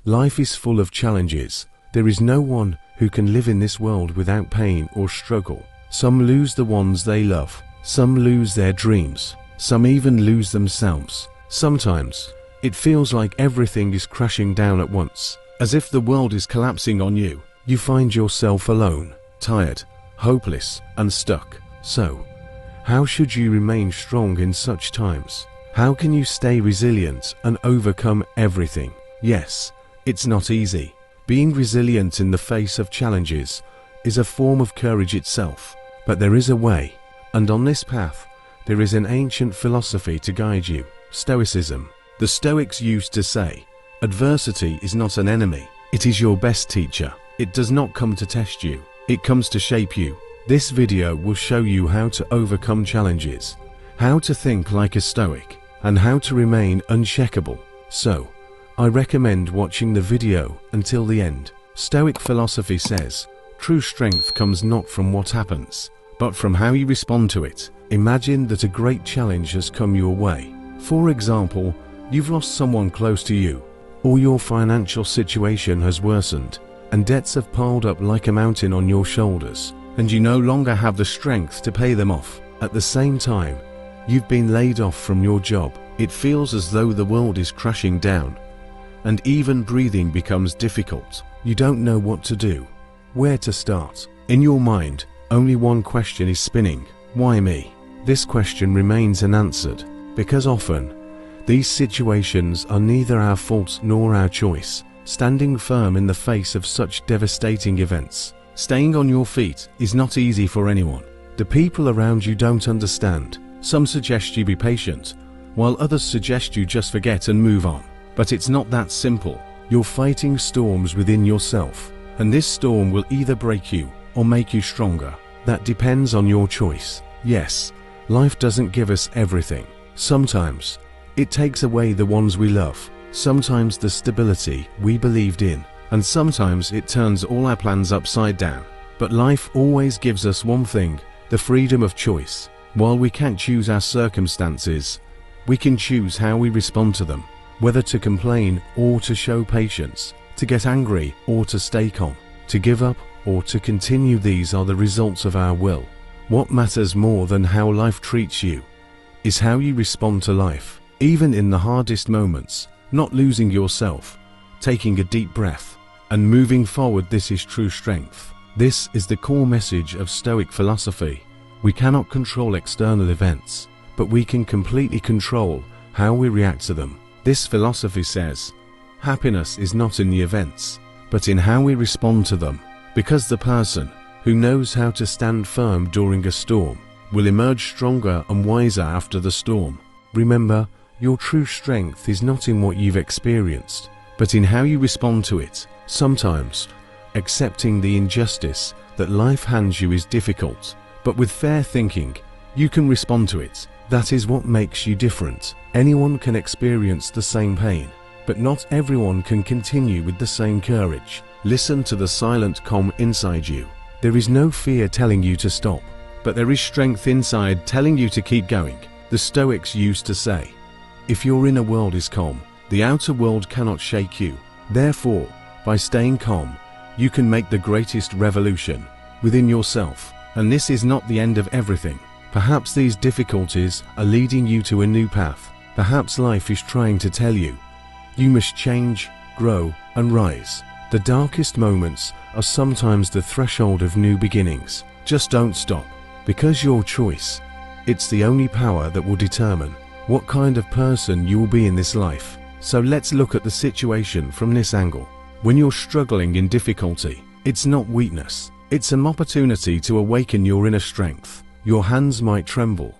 Life is full of challenges. There is no one who can live in this world without pain or struggle. Some lose the ones they love. Some lose their dreams. Some even lose themselves. Sometimes, it feels like everything is crashing down at once, as if the world is collapsing on you. You find yourself alone, tired, hopeless, and stuck. So, how should you remain strong in such times? How can you stay resilient and overcome everything? Yes, it's not easy. Being resilient in the face of challenges is a form of courage itself, but there is a way, and on this path, there is an ancient philosophy to guide you: Stoicism. The Stoics used to say, adversity is not an enemy, it is your best teacher. It does not come to test you, it comes to shape you. This video will show you how to overcome challenges, how to think like a Stoic, and how to remain unshakable. So, I recommend watching the video until the end. Stoic philosophy says, true strength comes not from what happens, but from how you respond to it. Imagine that a great challenge has come your way. For example, you've lost someone close to you, or your financial situation has worsened, and debts have piled up like a mountain on your shoulders, and you no longer have the strength to pay them off. At the same time, you've been laid off from your job. It feels as though the world is crashing down, and even breathing becomes difficult. You don't know what to do, where to start. In your mind, only one question is spinning: why me? This question remains unanswered, because often, these situations are neither our fault nor our choice. Standing firm in the face of such devastating events, staying on your feet, is not easy for anyone. The people around you don't understand. Some suggest you be patient, while others suggest you just forget and move on. But it's not that simple. You're fighting storms within yourself, and this storm will either break you or make you stronger. That depends on your choice. Yes, life doesn't give us everything. Sometimes, it takes away the ones we love. Sometimes the stability we believed in, and sometimes it turns all our plans upside down. But life always gives us one thing: the freedom of choice. While we can't choose our circumstances, we can choose how we respond to them. Whether to complain or to show patience, to get angry or to stay calm, to give up or to continue, these are the results of our will. What matters more than how life treats you is how you respond to life, even in the hardest moments, not losing yourself, taking a deep breath, and moving forward. This is true strength. This is the core message of Stoic philosophy. We cannot control external events, but we can completely control how we react to them. This philosophy says, happiness is not in the events, but in how we respond to them, because the person who knows how to stand firm during a storm will emerge stronger and wiser after the storm. Remember, your true strength is not in what you've experienced, but in how you respond to it. Sometimes, accepting the injustice that life hands you is difficult, but with fair thinking, you can respond to it. That is what makes you different. Anyone can experience the same pain, but not everyone can continue with the same courage. Listen to the silent calm inside you. There is no fear telling you to stop, but there is strength inside telling you to keep going. The Stoics used to say, if your inner world is calm, the outer world cannot shake you. Therefore, by staying calm, you can make the greatest revolution within yourself. And this is not the end of everything. Perhaps these difficulties are leading you to a new path. Perhaps life is trying to tell you, you must change, grow, and rise. The darkest moments are sometimes the threshold of new beginnings. Just don't stop, because your choice, it's the only power that will determine what kind of person you will be in this life. So let's look at the situation from this angle. When you're struggling in difficulty, it's not weakness. It's an opportunity to awaken your inner strength. Your hands might tremble,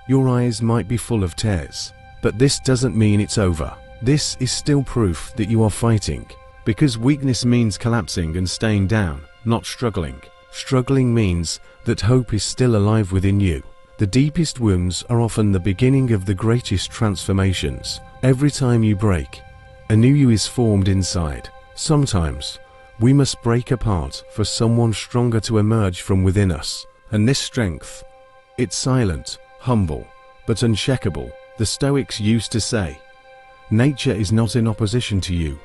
your eyes might be full of tears, but this doesn't mean it's over. This is still proof that you are fighting, because weakness means collapsing and staying down, not struggling. Struggling means that hope is still alive within you. The deepest wounds are often the beginning of the greatest transformations. Every time you break, a new you is formed inside. Sometimes, we must break apart for someone stronger to emerge from within us. And this strength, it's silent, humble, but unshakable. The Stoics used to say, nature is not in opposition to you,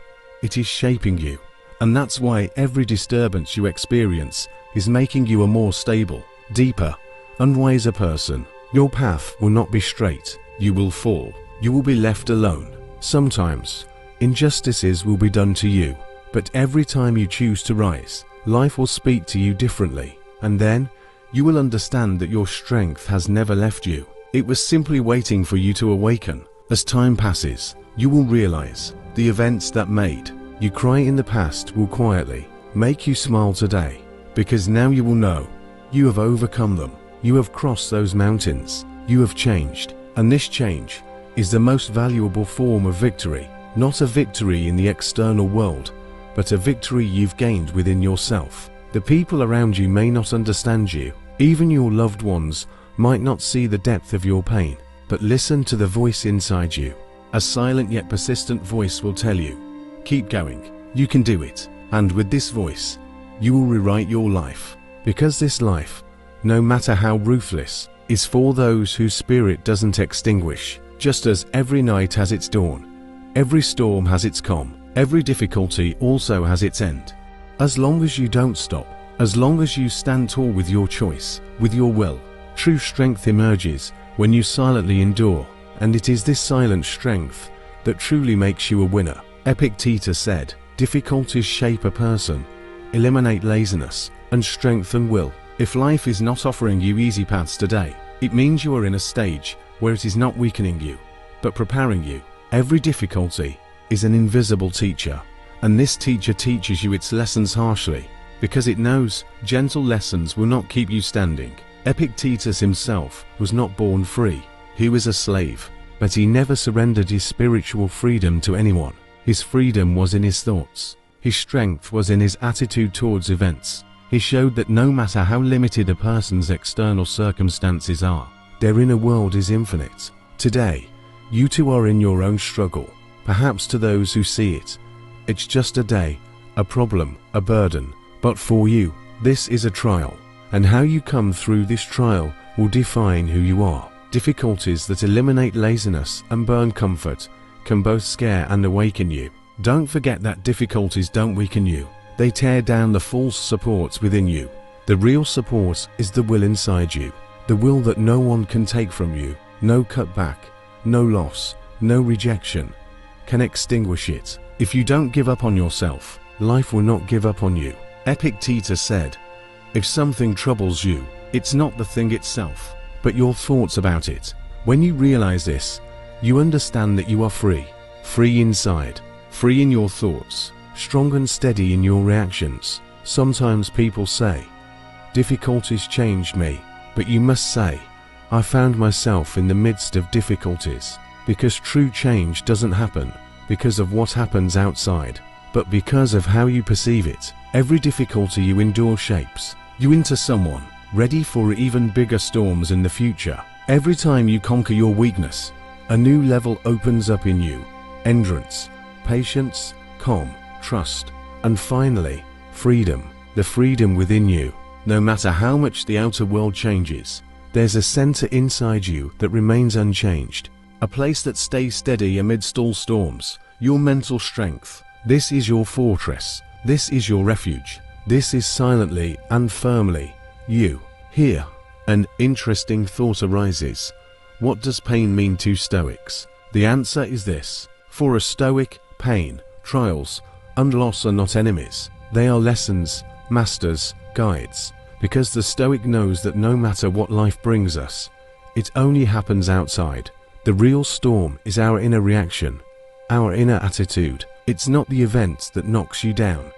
it is shaping you. And that's why every disturbance you experience is making you a more stable, deeper, and wiser person. Your path will not be straight. You will fall. You will be left alone. Sometimes, injustices will be done to you. But every time you choose to rise, life will speak to you differently. And then, you will understand that your strength has never left you. It was simply waiting for you to awaken. As time passes, you will realize the events that made you cry in the past will quietly make you smile today. Because now you will know you have overcome them. You have crossed those mountains. You have changed. And this change is the most valuable form of victory. Not a victory in the external world, but a victory you've gained within yourself. The people around you may not understand you. Even your loved ones might not see the depth of your pain. But listen to the voice inside you. A silent yet persistent voice will tell you, keep going, you can do it. And with this voice, you will rewrite your life. Because this life, no matter how ruthless, is for those whose spirit doesn't extinguish. Just as every night has its dawn, every storm has its calm, every difficulty also has its end. As long as you don't stop, as long as you stand tall with your choice, with your will, true strength emerges when you silently endure. And it is this silent strength that truly makes you a winner. Epictetus said, difficulties shape a person, eliminate laziness, and strengthen will. If life is not offering you easy paths today, it means you are in a stage where it is not weakening you, but preparing you. Every difficulty is an invisible teacher, and this teacher teaches you its lessons harshly, because it knows gentle lessons will not keep you standing. Epictetus himself was not born free. He was a slave, but he never surrendered his spiritual freedom to anyone. His freedom was in his thoughts. His strength was in his attitude towards events. He showed that no matter how limited a person's external circumstances are, their inner world is infinite. Today, you too are in your own struggle. Perhaps to those who see it, it's just a day, a problem, a burden. But for you, this is a trial. And how you come through this trial will define who you are. Difficulties that eliminate laziness and burn comfort can both scare and awaken you. Don't forget that difficulties don't weaken you. They tear down the false supports within you. The real support is the will inside you. The will that no one can take from you. No cutback, no loss, no rejection can extinguish it. If you don't give up on yourself, life will not give up on you. Epictetus said, if something troubles you, it's not the thing itself, but your thoughts about it. When you realize this, you understand that you are free. Free inside, free in your thoughts, strong and steady in your reactions. Sometimes people say, difficulties changed me, but you must say, I found myself in the midst of difficulties. Because true change doesn't happen because of what happens outside, but because of how you perceive it. Every difficulty you endure shapes you into someone ready for even bigger storms in the future. Every time you conquer your weakness, a new level opens up in you. Endurance, patience, calm, trust, and finally, freedom. The freedom within you. No matter how much the outer world changes, there's a center inside you that remains unchanged. A place that stays steady amidst all storms. Your mental strength. This is your fortress. This is your refuge. This is silently and firmly you. Here, an interesting thought arises. What does pain mean to Stoics? The answer is this. For a Stoic, pain, trials, and loss are not enemies. They are lessons, masters, guides. Because the Stoic knows that no matter what life brings us, it only happens outside. The real storm is our inner reaction, our inner attitude. It's not the event that knocks you down.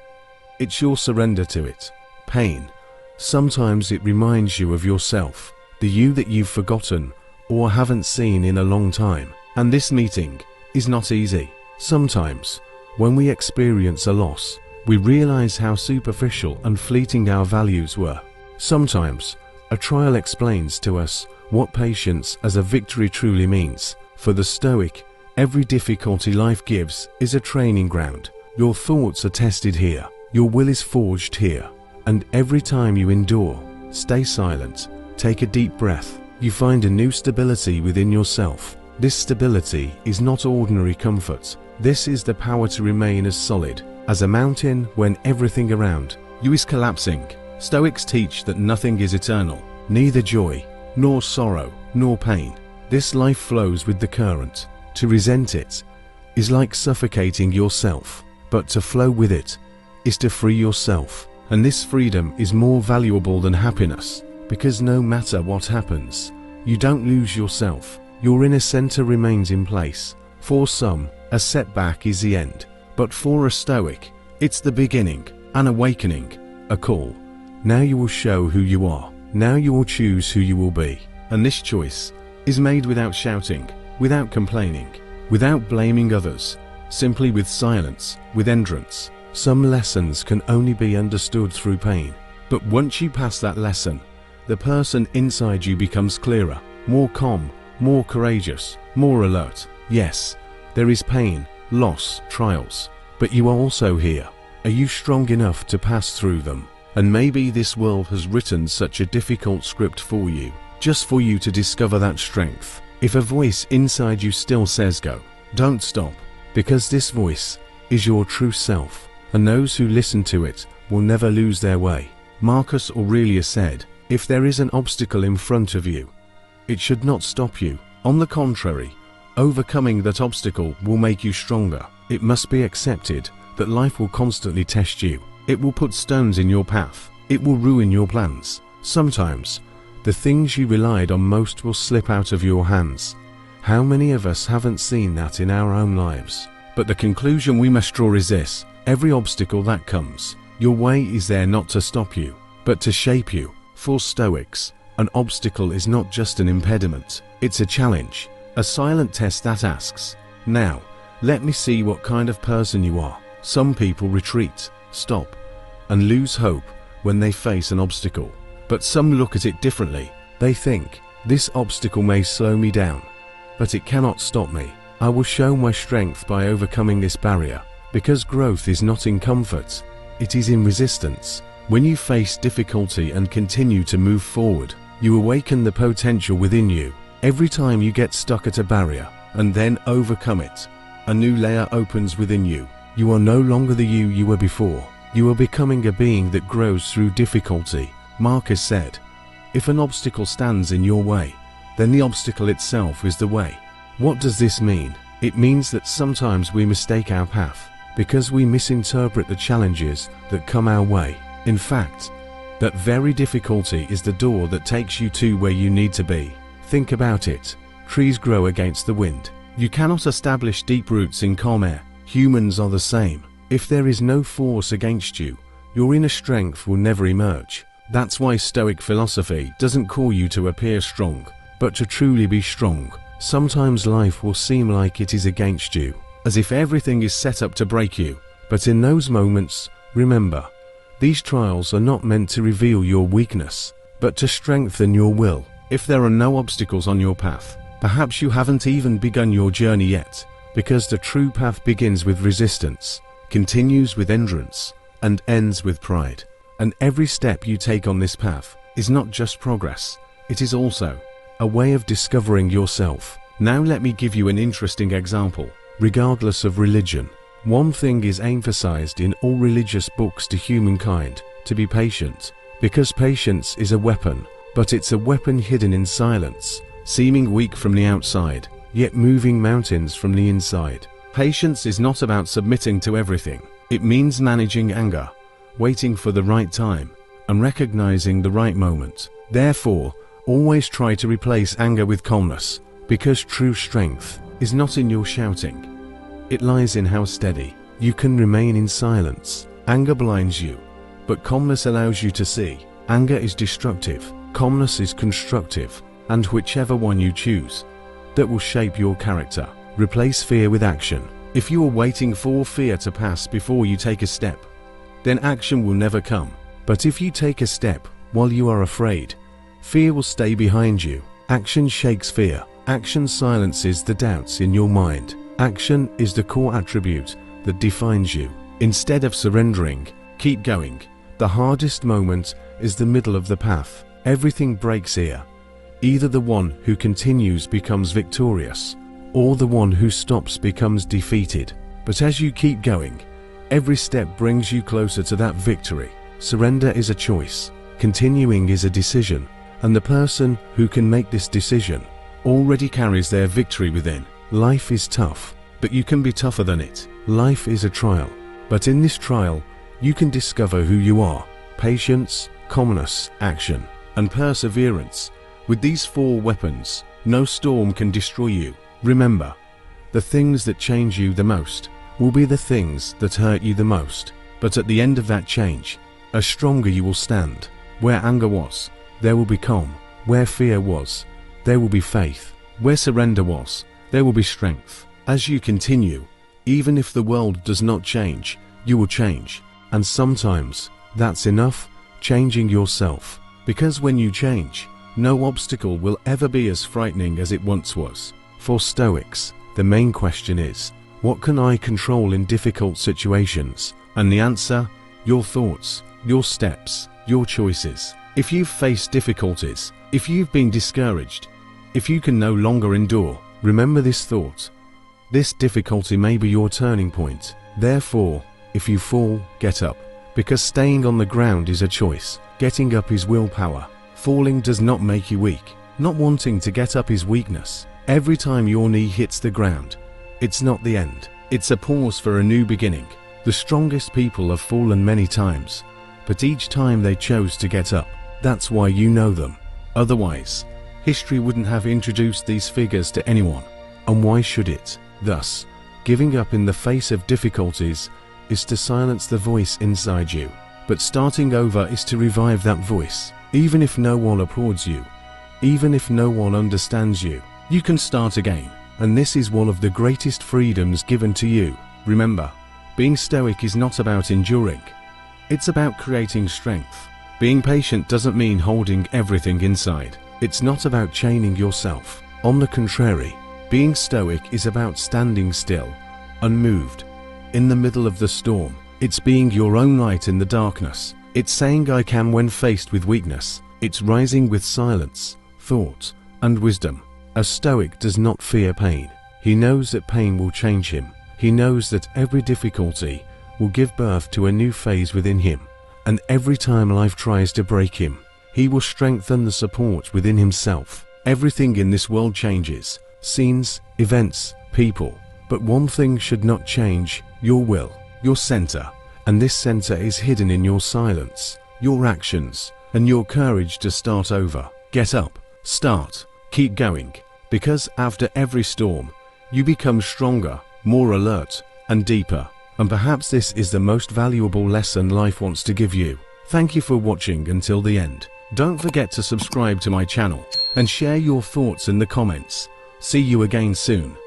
It's your surrender to it. Pain. Sometimes it reminds you of yourself, the you that you've forgotten or haven't seen in a long time. And this meeting is not easy. Sometimes, when we experience a loss, we realize how superficial and fleeting our values were. Sometimes, a trial explains to us what patience as a victory truly means. For the Stoic, every difficulty life gives is a training ground. Your thoughts are tested here. Your will is forged here. And every time you endure, stay silent, take a deep breath, you find a new stability within yourself. This stability is not ordinary comfort. This is the power to remain as solid as a mountain when everything around you is collapsing. Stoics teach that nothing is eternal, neither joy, nor sorrow, nor pain. This life flows with the current. To resent it is like suffocating yourself, but to flow with it is to free yourself. And this freedom is more valuable than happiness, because no matter what happens, you don't lose yourself. Your inner center remains in place. For some, a setback is the end, but for a Stoic, it's the beginning, an awakening, a call. Now you will show who you are. Now you will choose who you will be. And this choice is made without shouting, without complaining, without blaming others, simply with silence, with endurance. Some lessons can only be understood through pain, but once you pass that lesson, the person inside you becomes clearer, more calm, more courageous, more alert. Yes, there is pain, loss, trials, but you are also here. Are you strong enough to pass through them? And maybe this world has written such a difficult script for you, just for you to discover that strength. If a voice inside you still says go, don't stop, because this voice is your true self, and those who listen to it will never lose their way. Marcus Aurelius said, if there is an obstacle in front of you, it should not stop you. On the contrary, overcoming that obstacle will make you stronger. It must be accepted that life will constantly test you. It will put stones in your path. It will ruin your plans. Sometimes, the things you relied on most will slip out of your hands. How many of us haven't seen that in our own lives? But the conclusion we must draw is this: every obstacle that comes your way is there not to stop you, but to shape you. For Stoics, an obstacle is not just an impediment, it's a challenge, a silent test that asks, now, let me see what kind of person you are. Some people retreat, stop, and lose hope when they face an obstacle. But some look at it differently. They think, this obstacle may slow me down, but it cannot stop me. I will show my strength by overcoming this barrier, because growth is not in comfort, it is in resistance. When you face difficulty and continue to move forward, you awaken the potential within you. Every time you get stuck at a barrier and then overcome it, a new layer opens within you. You are no longer the you were before. You are becoming a being that grows through difficulty. Marcus said, if an obstacle stands in your way, then the obstacle itself is the way. What does this mean? It means that sometimes we mistake our path because we misinterpret the challenges that come our way. In fact, that very difficulty is the door that takes you to where you need to be. Think about it. Trees grow against the wind. You cannot establish deep roots in calm air. Humans are the same. If there is no force against you, your inner strength will never emerge. That's why Stoic philosophy doesn't call you to appear strong, but to truly be strong. Sometimes life will seem like it is against you, as if everything is set up to break you. But in those moments, remember, these trials are not meant to reveal your weakness, but to strengthen your will. If there are no obstacles on your path, perhaps you haven't even begun your journey yet, because the true path begins with resistance, continues with endurance, and ends with pride. And every step you take on this path is not just progress, it is also a way of discovering yourself. Now let me give you an interesting example. Regardless of religion, one thing is emphasized in all religious books to humankind: to be patient. Because patience is a weapon, but it's a weapon hidden in silence, seeming weak from the outside, yet moving mountains from the inside. Patience is not about submitting to everything. It means managing anger, waiting for the right time, and recognizing the right moment. Therefore, always try to replace anger with calmness, because true strength is not in your shouting. It lies in how steady you can remain in silence. Anger blinds you, but calmness allows you to see. Anger is destructive, calmness is constructive, and whichever one you choose, that will shape your character. Replace fear with action. If you are waiting for fear to pass before you take a step, then action will never come. But if you take a step while you are afraid, fear will stay behind you. Action shakes fear. Action silences the doubts in your mind. Action is the core attribute that defines you. Instead of surrendering, keep going. The hardest moment is the middle of the path. Everything breaks here. Either the one who continues becomes victorious, or the one who stops becomes defeated. But as you keep going, every step brings you closer to that victory. Surrender is a choice, continuing is a decision, and the person who can make this decision already carries their victory within. Life is tough, but you can be tougher than it. Life is a trial, but in this trial, you can discover who you are. Patience, calmness, action, and perseverance. With these 4 weapons, no storm can destroy you. Remember, the things that change you the most will be the things that hurt you the most. But at the end of that change, as stronger you will stand. Where anger was, there will be calm. Where fear was, there will be faith. Where surrender was, there will be strength. As you continue, even if the world does not change, you will change. And sometimes, that's enough, changing yourself. Because when you change, no obstacle will ever be as frightening as it once was. For Stoics, the main question is, what can I control in difficult situations? And the answer, your thoughts, your steps, your choices. If you've faced difficulties, if you've been discouraged, if you can no longer endure, remember this thought. This difficulty may be your turning point. Therefore, if you fall, get up. Because staying on the ground is a choice. Getting up is willpower. Falling does not make you weak. Not wanting to get up is weakness. Every time your knee hits the ground, it's not the end. It's a pause for a new beginning. The strongest people have fallen many times, but each time they chose to get up. That's why you know them. Otherwise, history wouldn't have introduced these figures to anyone. And why should it? Thus, giving up in the face of difficulties is to silence the voice inside you. But starting over is to revive that voice. Even if no one applauds you, even if no one understands you, you can start again. And this is one of the greatest freedoms given to you. Remember, being stoic is not about enduring. It's about creating strength. Being patient doesn't mean holding everything inside. It's not about chaining yourself. On the contrary, being stoic is about standing still, unmoved, in the middle of the storm. It's being your own light in the darkness. It's saying I can when faced with weakness. It's rising with silence, thought, and wisdom. A Stoic does not fear pain. He knows that pain will change him. He knows that every difficulty will give birth to a new phase within him. And every time life tries to break him, he will strengthen the support within himself. Everything in this world changes. Scenes, events, people. But one thing should not change: your will, your center. And this center is hidden in your silence, your actions, and your courage to start over. Get up, start, keep going. Because after every storm, you become stronger, more alert, and deeper. And perhaps this is the most valuable lesson life wants to give you. Thank you for watching until the end. Don't forget to subscribe to my channel and share your thoughts in the comments. See you again soon.